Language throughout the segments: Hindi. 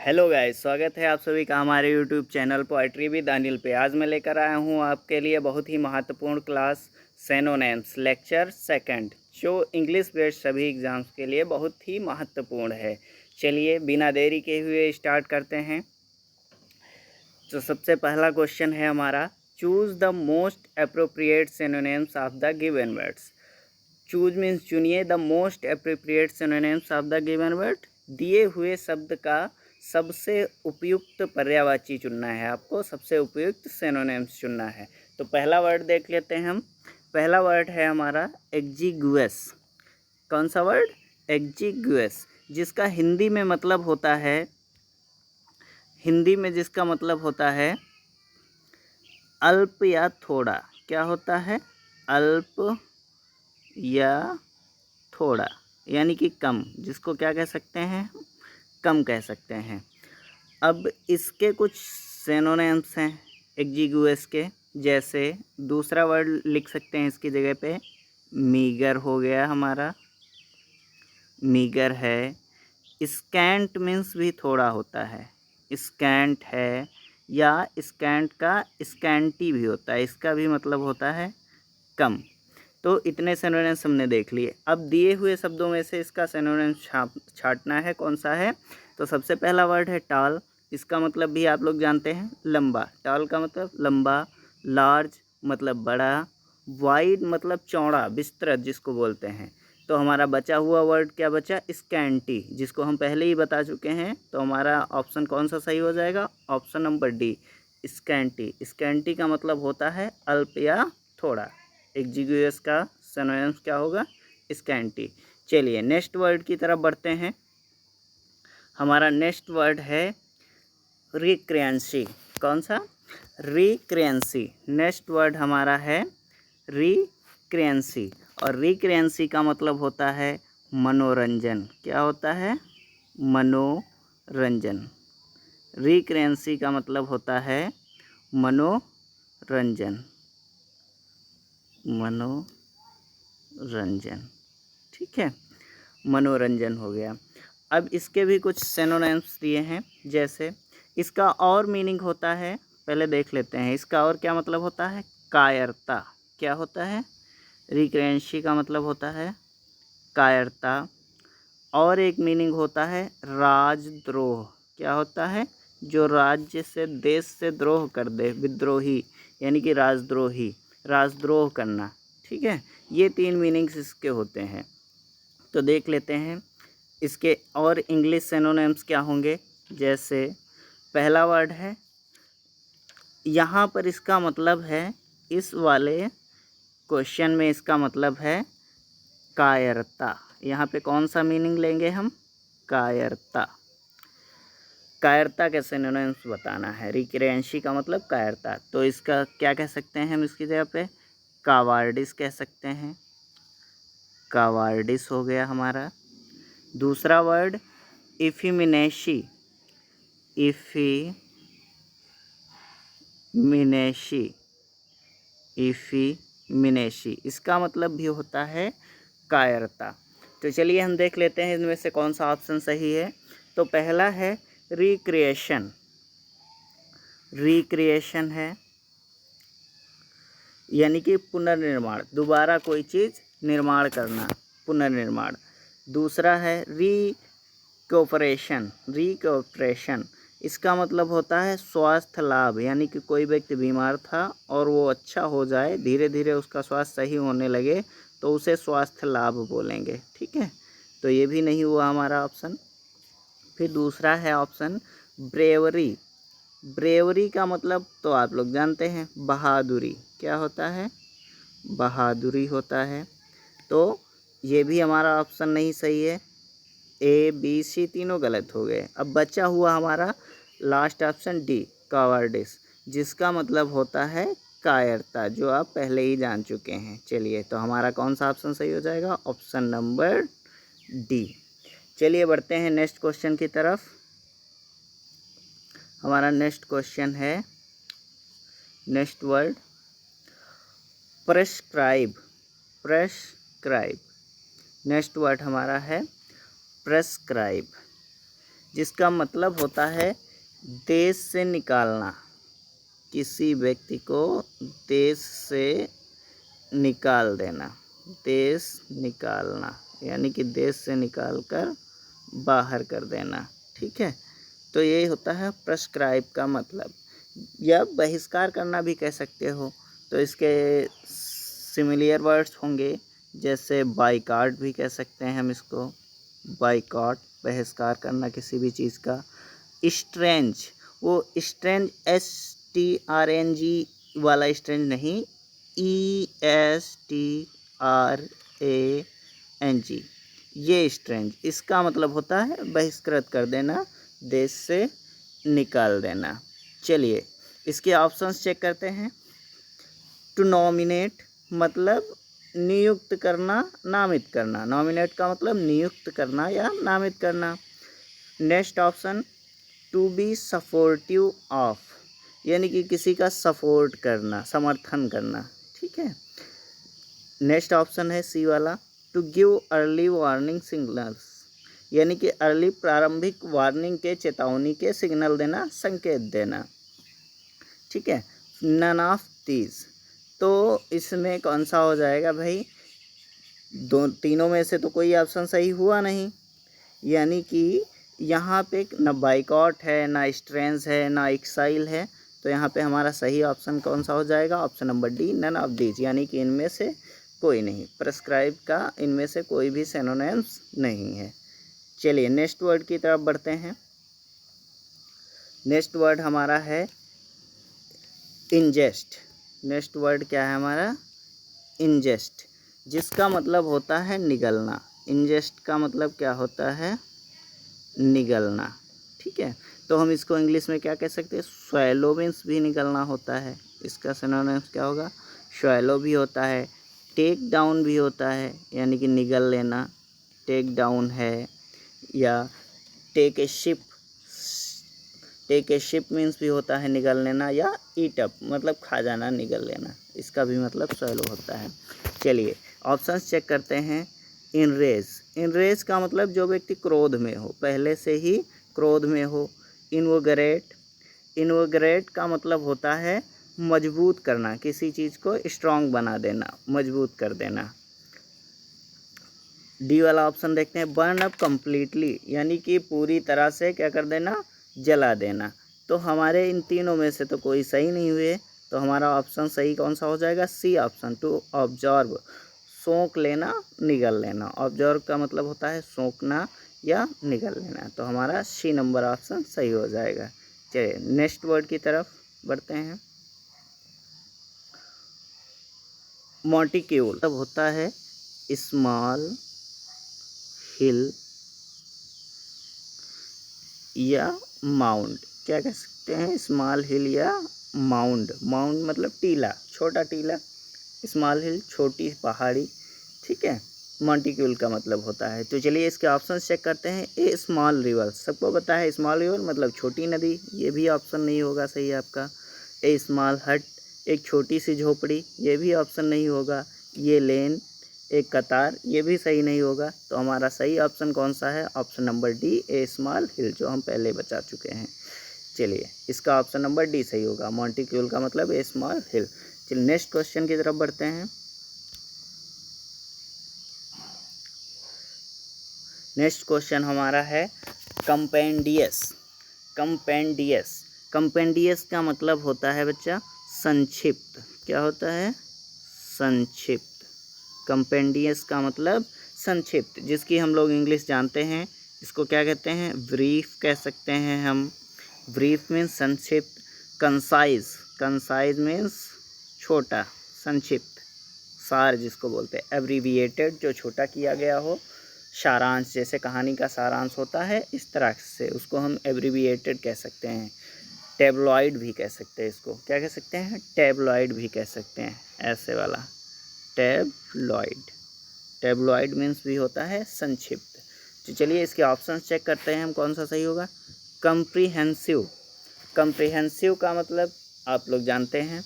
हेलो गाइस, स्वागत है आप सभी का हमारे YouTube channel poetry with Anil पे। आज मैं लेकर आया हूँ आपके लिए बहुत ही महत्वपूर्ण क्लास सिनोनिम्स लेक्चर सेकंड, जो इंग्लिश बेस्ड सभी एग्ज़ाम्स के लिए बहुत ही महत्वपूर्ण है। चलिए बिना देरी के हुए स्टार्ट करते हैं। तो सबसे पहला क्वेश्चन है हमारा, choose the most appropriate synonyms of the given words. Choose means चुनिए the most appropriate synonyms of the given word. दिए हुए शब्द का सबसे उपयुक्त पर्यायवाची चुनना है, आपको सबसे उपयुक्त सिनोनिम्स चुनना है। तो पहला वर्ड देख लेते हैं हम। पहला वर्ड है हमारा एग्जीगुअस। कौन सा वर्ड? एग्जीगुअस, जिसका हिंदी में मतलब होता है, हिंदी में जिसका मतलब होता है अल्प या थोड़ा। क्या होता है? अल्प या थोड़ा, यानी कि कम, जिसको क्या कह सकते हैं? कम कह सकते हैं। अब इसके कुछ सिनोनिम्स हैं एग्जीगुअस के, जैसे दूसरा वर्ड लिख सकते हैं इसकी जगह पे, मीगर हो गया हमारा, मीगर है। स्कैंट मीन्स भी थोड़ा होता है, स्कैंट है, या स्कैंट का स्कैंटी भी होता है, इसका भी मतलब होता है कम। तो इतने सिनोनिम्स हमने देख लिए। अब दिए हुए शब्दों में से इसका सिनोनिम्स छांटना है, कौन सा है? तो सबसे पहला वर्ड है टॉल। इसका मतलब भी आप लोग जानते हैं, लंबा। टॉल का मतलब लंबा। लार्ज मतलब बड़ा। वाइड मतलब चौड़ा, विस्तृत जिसको बोलते हैं। तो हमारा बचा हुआ वर्ड क्या बचा? स्कैंटी, जिसको हम पहले ही बता चुके हैं। तो हमारा ऑप्शन कौन सा सही हो जाएगा? Option number D, scanty. Scanty का मतलब होता है अल्प या थोड़ा। एग्जीगुअस का सिनोनिम्स क्या होगा? स्कैंटी। चलिए नेक्स्ट वर्ड की तरफ बढ़ते हैं। हमारा नेक्स्ट वर्ड है रिक्रिएंसी। कौन सा? रिक्रिएंसी। नेक्स्ट वर्ड हमारा है रिक्रिएंसी, और रिक्रिएंसी का मतलब होता है मनोरंजन। क्या होता है? मनोरंजन। रिक्रिएंसी का मतलब होता है मनोरंजन, मनोरंजन। ठीक है, मनोरंजन हो गया। अब इसके भी कुछ सिनोनिम्स दिए हैं, जैसे इसका और मीनिंग होता है, पहले देख लेते हैं। इसका और क्या मतलब होता है? कायरता। क्या होता है? रिक्रेंसी का मतलब होता है कायरता। और एक मीनिंग होता है राजद्रोह। क्या होता है? जो राज्य से, देश से द्रोह कर दे, विद्रोही, यानी कि राजद्रोही, राजद्रोह करना। ठीक है, ये तीन मीनिंग्स इसके होते हैं। तो देख लेते हैं इसके और इंग्लिश सिनोनिम्स क्या होंगे। जैसे पहला वर्ड है, यहाँ पर इसका मतलब है, इस वाले क्वेश्चन में इसका मतलब है कायरता। यहाँ पे कौन सा मीनिंग लेंगे हम? कायरता। कायरता के सिनोनिम्स बताना है। रिक्रेंसी का मतलब कायरता, तो इसका क्या कह सकते हैं हम इसकी जगह पे? कावार्डिस कह सकते हैं। कावार्डिस हो गया हमारा। दूसरा वर्ड इफिमिनेशी। इफिमिनेशी, इफिमिनेशी, इसका मतलब भी होता है कायरता। तो चलिए हम देख लेते हैं इनमें से कौन सा ऑप्शन सही है। तो पहला है रिक्रिएशन। रिक्रिएशन है यानी कि पुनर्निर्माण, दोबारा कोई चीज़ निर्माण करना, पुनर्निर्माण। दूसरा है रिकोपरेशन। रिकोपरेशन, इसका मतलब होता है स्वास्थ्य लाभ, यानी कि कोई व्यक्ति बीमार था और वो अच्छा हो जाए, धीरे धीरे उसका स्वास्थ्य सही होने लगे, तो उसे स्वास्थ्य लाभ बोलेंगे। ठीक है, तो ये भी नहीं हुआ हमारा ऑप्शन। फिर दूसरा है ऑप्शन ब्रेवरी। ब्रेवरी का मतलब तो आप लोग जानते हैं, बहादुरी। क्या होता है? बहादुरी होता है। तो ये भी हमारा ऑप्शन नहीं सही है। ए बी सी तीनों गलत हो गए। अब बचा हुआ हमारा लास्ट ऑप्शन डी, कावर्डिस, जिसका मतलब होता है कायरता, जो आप पहले ही जान चुके हैं। चलिए, तो हमारा कौन सा ऑप्शन सही हो जाएगा? Option number D. चलिए बढ़ते हैं नेक्स्ट क्वेश्चन की तरफ। हमारा नेक्स्ट क्वेश्चन है, next word prescribe. Prescribe, next word हमारा है प्रेस्क्राइब। जिसका मतलब होता है देश से निकालना, किसी व्यक्ति को देश से निकाल देना, देश निकालना यानी कि देश से निकाल कर बाहर कर देना। ठीक है, तो ये होता है प्रेस्क्राइब का मतलब, या बहिष्कार करना भी कह सकते हो। तो इसके सिमिलियर वर्ड्स होंगे, जैसे बाइकॉट भी कह सकते हैं हम इसको, बाइकॉट बहिष्कार करना किसी भी चीज़ का। स्ट्रेंज, वो स्ट्रेंज STRNG वाला स्ट्रेंज नहीं, ESTRANG, ये स्ट्रेंज, इसका मतलब होता है बहिष्कृत कर देना, देश से निकाल देना। चलिए इसके ऑप्शंस चेक करते हैं। टू नॉमिनेट मतलब नियुक्त करना, नामित करना। नॉमिनेट का मतलब नियुक्त करना या नामित करना। Next option to be supportive of, यानी कि किसी का सपोर्ट करना, समर्थन करना। ठीक है। नेक्स्ट ऑप्शन है सी वाला, to give early warning signals, यानी कि अर्ली प्रारंभिक वार्निंग के, चेतावनी के सिग्नल देना, संकेत देना। ठीक है। नन ऑफ दीज, तो इसमें कौन सा हो जाएगा भाई? तीनों में से तो कोई ऑप्शन सही हुआ नहीं, यानी कि यहाँ पे न बाइकॉट है, ना स्ट्रेंज है, ना एक्साइल है। तो यहाँ पे हमारा सही ऑप्शन कौन सा हो जाएगा? Option number D, none of these, यानी कि इनमें से कोई नहीं। प्रेस्क्राइब का इनमें से कोई भी सिनोनिम्स नहीं है। चलिए नेक्स्ट वर्ड की तरफ बढ़ते हैं। नेक्स्ट वर्ड हमारा है इंजेस्ट। नेक्स्ट वर्ड क्या है हमारा? इंजेस्ट, जिसका मतलब होता है निगलना। इंजेस्ट का मतलब क्या होता है? निगलना। ठीक है, तो हम इसको इंग्लिश में क्या कह सकते हैं? स्वैलो मीन्स भी निगलना होता है। इसका सिनोनिम्स क्या होगा? स्वैलो भी होता है, टेक डाउन भी होता है, यानी कि निगल लेना, टेक डाउन है। या take a ship, take a ship means भी होता है निगल लेना। या ईट अप मतलब खा जाना, निगल लेना, इसका भी मतलब स्वैलो होता है। चलिए ऑप्शंस चेक करते हैं। इनरेज, इनरेज का मतलब जो व्यक्ति क्रोध में हो, पहले से ही क्रोध में हो। इनवोगरेट, इनवोगरेट का मतलब होता है मजबूत करना, किसी चीज़ को स्ट्रांग बना देना, मजबूत कर देना। डी वाला ऑप्शन देखते हैं। बर्न अप कम्प्लीटली, यानी कि पूरी तरह से क्या कर देना? जला देना। तो हमारे इन तीनों में से तो कोई सही नहीं हुए, तो हमारा ऑप्शन सही कौन सा हो जाएगा? सी ऑप्शन, टू ऑब्जर्व, सोख लेना, निगल लेना। ऑब्जर्व का मतलब होता है सोखना या निगल लेना, तो हमारा सी नंबर ऑप्शन सही हो जाएगा। चलिए नेक्स्ट वर्ड की तरफ बढ़ते हैं। मॉन्टिक्यूल मतलब होता है स्मॉल हिल या माउंड, क्या कह सकते हैं? स्मॉल हिल या माउंड। माउंड मतलब टीला, छोटा टीला। स्मॉल हिल छोटी पहाड़ी। ठीक है, मॉन्टिक्यूल का मतलब होता है। तो चलिए इसके ऑप्शन चेक करते हैं। ए स्मॉल रिवर, सबको पता है स्मॉल रिवर मतलब छोटी नदी, ये भी ऑप्शन नहीं होगा सही आपका। ए स्मॉल हट, एक छोटी सी झोपड़ी, ये भी ऑप्शन नहीं होगा। ये लेन, एक कतार, ये भी सही नहीं होगा। तो हमारा सही ऑप्शन कौन सा है? ऑप्शन नंबर डी, ए स्मॉल हिल, जो हम पहले बता चुके हैं। चलिए इसका ऑप्शन नंबर डी सही होगा, मॉन्टिक्यूल का मतलब ए स्मॉल हिल। चलिए नेक्स्ट क्वेश्चन की तरफ बढ़ते हैं। नेक्स्ट क्वेश्चन हमारा है कंपेंडियस। कंपेंडियस, कंपेंडियस का मतलब होता है बच्चा संक्षिप्त। क्या होता है? संक्षिप्त। कंपेंडियस का मतलब संक्षिप्त, जिसकी हम लोग इंग्लिश जानते हैं, इसको क्या कहते हैं? ब्रीफ कह सकते हैं हम। ब्रीफ मीन्स संक्षिप्त। कंसाइज, कंसाइज मीन्स छोटा, संक्षिप्त, सार जिसको बोलते हैं। एब्रीविएटेड, जो छोटा किया गया हो। सारांश, जैसे कहानी का सारांश होता है, इस तरह से उसको हम एब्रीविएटेड कह सकते हैं। टेबलॉइड भी कह सकते हैं इसको, क्या कह सकते हैं? टेबलॉइड भी कह सकते हैं, ऐसे वाला टेबलॉइड। टेबलॉइड मीन्स भी होता है संक्षिप्त। तो चलिए इसके ऑप्शन चेक करते हैं हम कौन सा सही होगा। कम्प्रीहेंसिव, कम्प्रीहेंसिव का मतलब आप लोग जानते हैं।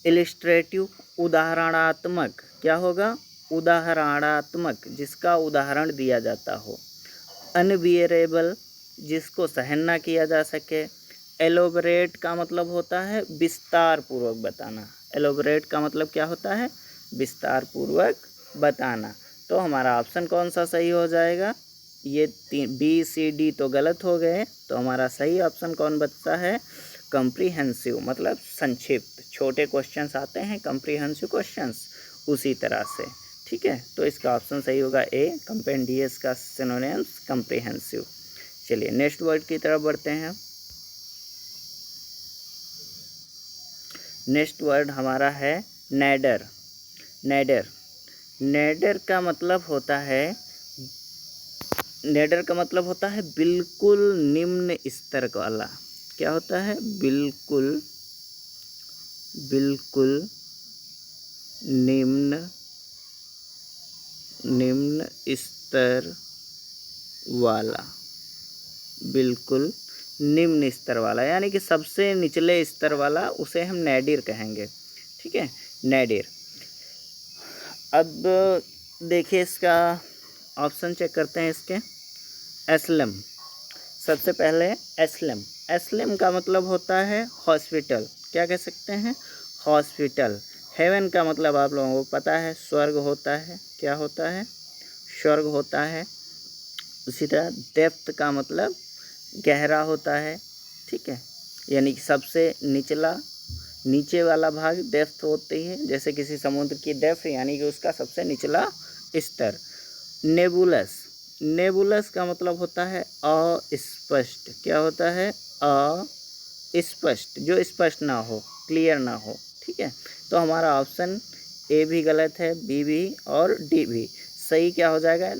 इलिस्ट्रेटिव, उदाहरणात्मक, क्या होगा? उदाहरणात्मक, जिसका उदाहरण दिया जाता हो। अनबियरेबल, जिसको सहन ना किया जा सके। एलोबरेट का मतलब होता है विस्तार पूर्वक बताना। एलोबरेट का मतलब क्या होता है? विस्तार पूर्वक बताना। तो हमारा ऑप्शन कौन सा सही हो जाएगा? ये तीन बी सी डी तो गलत हो गए, तो हमारा सही ऑप्शन कौन बचता है? कम्प्रीहेंसिव, मतलब संक्षिप्त। छोटे क्वेश्चंस आते हैं कम्प्रीहेंसिव क्वेश्चंस, उसी तरह से। ठीक है, तो इसका ऑप्शन सही होगा ए, कंपेंडियस का सिनोनिम्स कम्प्रीहेंसिव। चलिए नेक्स्ट वर्ड की तरफ बढ़ते हैं। नेक्स्ट वर्ड हमारा है नैडर। नैडर, नैडर का मतलब होता है, नैडर का मतलब होता है बिल्कुल निम्न स्तर वाला। क्या होता है? बिल्कुल, बिल्कुल निम्न, निम्न स्तर वाला। बिल्कुल निम्न स्तर वाला यानी कि सबसे निचले स्तर वाला, उसे हम नैडिर कहेंगे। ठीक है, नैडिर। अब देखिए इसका ऑप्शन चेक करते हैं इसके। एस्लम, सबसे पहले एस्लम। एस्लम का मतलब होता है हॉस्पिटल। क्या कह सकते हैं? हॉस्पिटल। हेवन का मतलब आप लोगों को पता है, स्वर्ग होता है। क्या होता है? स्वर्ग होता है। उसी तरह डेप्थ का मतलब गहरा होता है। ठीक है, यानी कि सबसे निचला, नीचे वाला भाग डेप्थ होती है। जैसे किसी समुद्र की डेप्थ यानी कि उसका सबसे निचला स्तर। नेबुलस, नेबुलस का मतलब होता है अस्पष्ट। क्या होता है? अस्पष्ट, जो स्पष्ट ना हो, क्लियर ना हो। ठीक है, तो हमारा ऑप्शन ए भी गलत है, बी भी और डी भी। सही क्या हो जाएगा?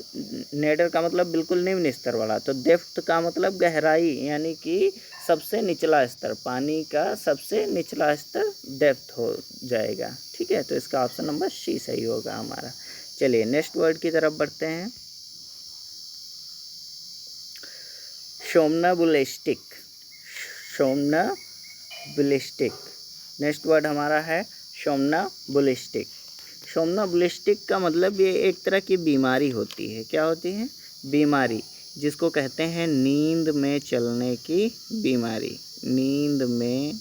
नेडर का मतलब बिल्कुल निम्न स्तर वाला, तो डेप्थ का मतलब गहराई यानी कि सबसे निचला स्तर, पानी का सबसे निचला स्तर डेप्थ हो जाएगा। ठीक है, तो इसका ऑप्शन नंबर सी सही होगा हमारा। चलिए नेक्स्ट वर्ड की तरफ बढ़ते हैं। सोमनाबुलिस्टिक, सोमनाबुलिस्टिक। नेक्स्ट वर्ड हमारा है सोमनाबुलिस्टिक। सोमनाबुलिस्टिक का मतलब ये एक तरह की बीमारी होती है। क्या होती है? बीमारी, जिसको कहते हैं नींद में चलने की बीमारी। नींद में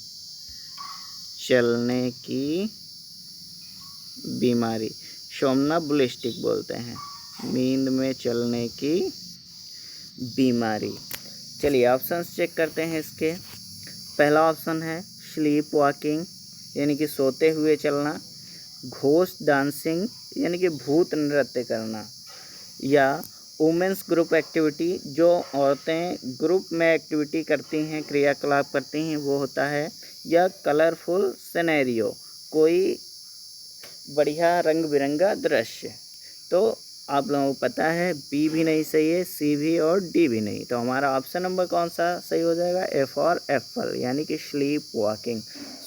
चलने की बीमारी सोमनाबुलिस्टिक बोलते हैं। नींद में चलने की बीमारी। चलिए ऑप्शंस चेक करते हैं इसके। पहला ऑप्शन है स्लीप वॉकिंग, यानी कि सोते हुए चलना। घोस्ट डांसिंग, यानी कि भूत नृत्य करना। या वुमेंस ग्रुप एक्टिविटी, जो औरतें ग्रुप में एक्टिविटी करती हैं, क्रियाकलाप करती हैं, वो होता है। या कलरफुल सिनेरियो, कोई बढ़िया रंग बिरंगा दृश्य। तो आप लोगों को पता है बी भी नहीं सही है, सी भी और डी भी नहीं। तो हमारा ऑप्शन नंबर कौन सा सही हो जाएगा? एफ और एप्पल, यानी कि स्लीप वॉकिंग,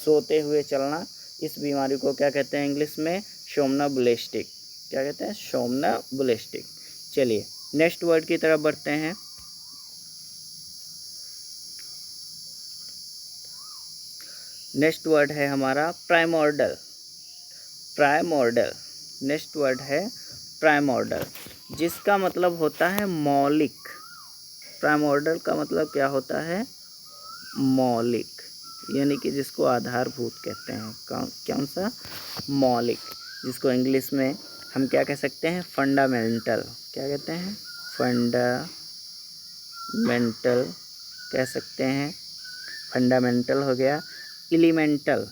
सोते हुए चलना। इस बीमारी को क्या कहते हैं इंग्लिश में? सोमनाबुलिस्टिक। क्या कहते हैं? सोमनाबुलिस्टिक। चलिए नेक्स्ट वर्ड की तरफ बढ़ते हैं। नेक्स्ट वर्ड है हमारा प्राइमोर्डल। प्राइमोर्डल, नेक्स्ट वर्ड है प्राइमोर्डल, जिसका मतलब होता है मौलिक। प्राइमोर्डल का मतलब क्या होता है? मौलिक, यानी कि जिसको आधारभूत कहते हैं। कौन सा? मौलिक, जिसको इंग्लिश में हम क्या कह सकते हैं? फंडामेंटल। क्या कहते हैं? फंडामेंटल कह सकते हैं। फंडामेंटल हो गया। एलिमेंटल,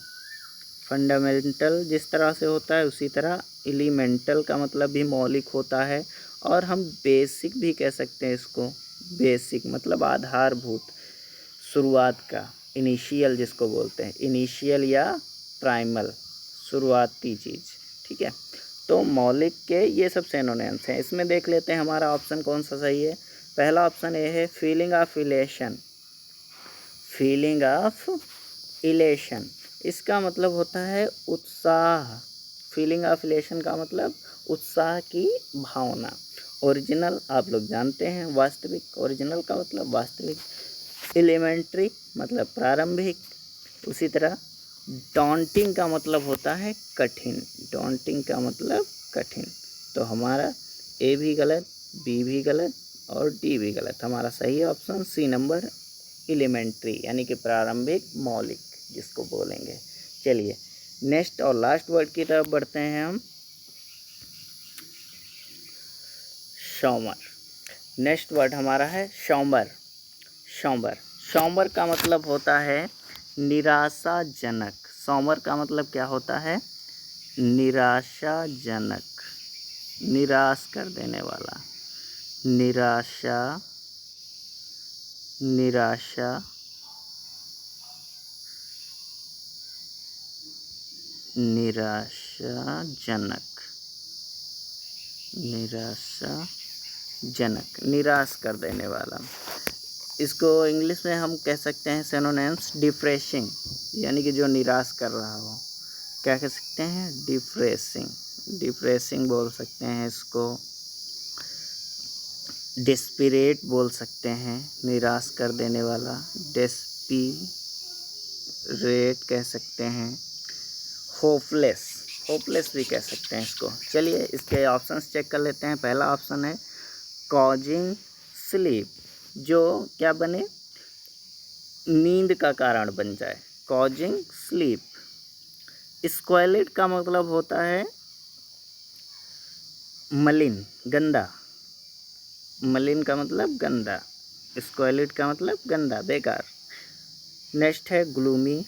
फंडामेंटल जिस तरह से होता है उसी तरह एलिमेंटल का मतलब भी मौलिक होता है। और हम बेसिक भी कह सकते हैं इसको। बेसिक मतलब आधारभूत, शुरुआत का, इनिशियल जिसको बोलते हैं। इनिशियल या प्राइमल, शुरुआती चीज़। ठीक है, तो मौलिक के ये सब सिनोनिम्स हैं। इसमें देख लेते हैं हमारा ऑप्शन कौन सा सही है। पहला ऑप्शन ये है feeling of elation. Feeling of elation, इसका मतलब होता है उत्साह। फीलिंग ऑफ इलेशन का मतलब उत्साह की भावना। ओरिजिनल आप लोग जानते हैं, वास्तविक। ओरिजिनल का मतलब वास्तविक। एलिमेंट्री मतलब प्रारंभिक। उसी तरह डॉन्टिंग का मतलब होता है कठिन। डॉन्टिंग का मतलब कठिन। तो हमारा ए भी गलत, बी भी गलत, और डी भी गलत। हमारा सही ऑप्शन सी नंबर एलिमेंट्री यानी कि प्रारंभिक मौलिक जिसको बोलेंगे। चलिए नेक्स्ट और लास्ट वर्ड की तरफ बढ़ते हैं हम। सौमर। नेक्स्ट वर्ड हमारा है सौंबर। सौंबर, सौंबर का मतलब होता है निराशाजनक। सौंबर का मतलब क्या होता है? निराशाजनक, निराश कर देने वाला। निराशा, निराशा, निराशाजनक, निराशाजनक, निराश कर देने वाला। इसको इंग्लिश में हम कह सकते हैं सिनोनिम्स डिप्रेसिंग, यानी कि जो निराश कर रहा हो। क्या कह सकते हैं? डिप्रेसिंग, डिप्रेसिंग बोल सकते हैं इसको। डेस्पिरेट बोल सकते हैं, निराश कर देने वाला। डेस्पिरेट कह सकते हैं। होपलेस, होपलेस भी कह सकते हैं इसको। चलिए इसके ऑप्शंस चेक कर लेते हैं। पहला ऑप्शन है कॉजिंग स्लीप, जो क्या बने? नींद का कारण बन जाए। Causing sleep. स्क्वैलिड का मतलब होता है मलिन, गंदा। मलिन का मतलब गंदा, स्क्वैलिड का मतलब गंदा, बेकार। नेक्स्ट है ग्लूमी,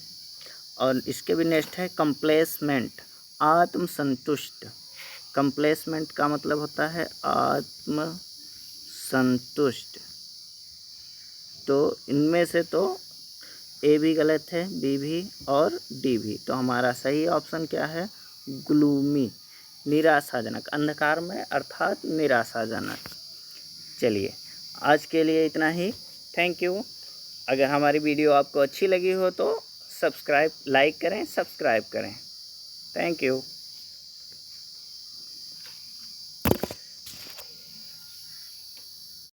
और इसके भी नेक्स्ट है कंप्लेसमेंट, आत्मसंतुष्ट। कंप्लेसमेंट का मतलब होता है आत्मसंतुष्ट। तो इनमें से तो ए भी गलत है, बी भी और डी भी। तो हमारा सही ऑप्शन क्या है? ग्लूमी, निराशाजनक, अंधकार में अर्थात निराशाजनक। चलिए आज के लिए इतना ही। Thank you. अगर हमारी वीडियो आपको अच्छी लगी हो तो सब्सक्राइब, लाइक करें, सब्सक्राइब करें। Thank you.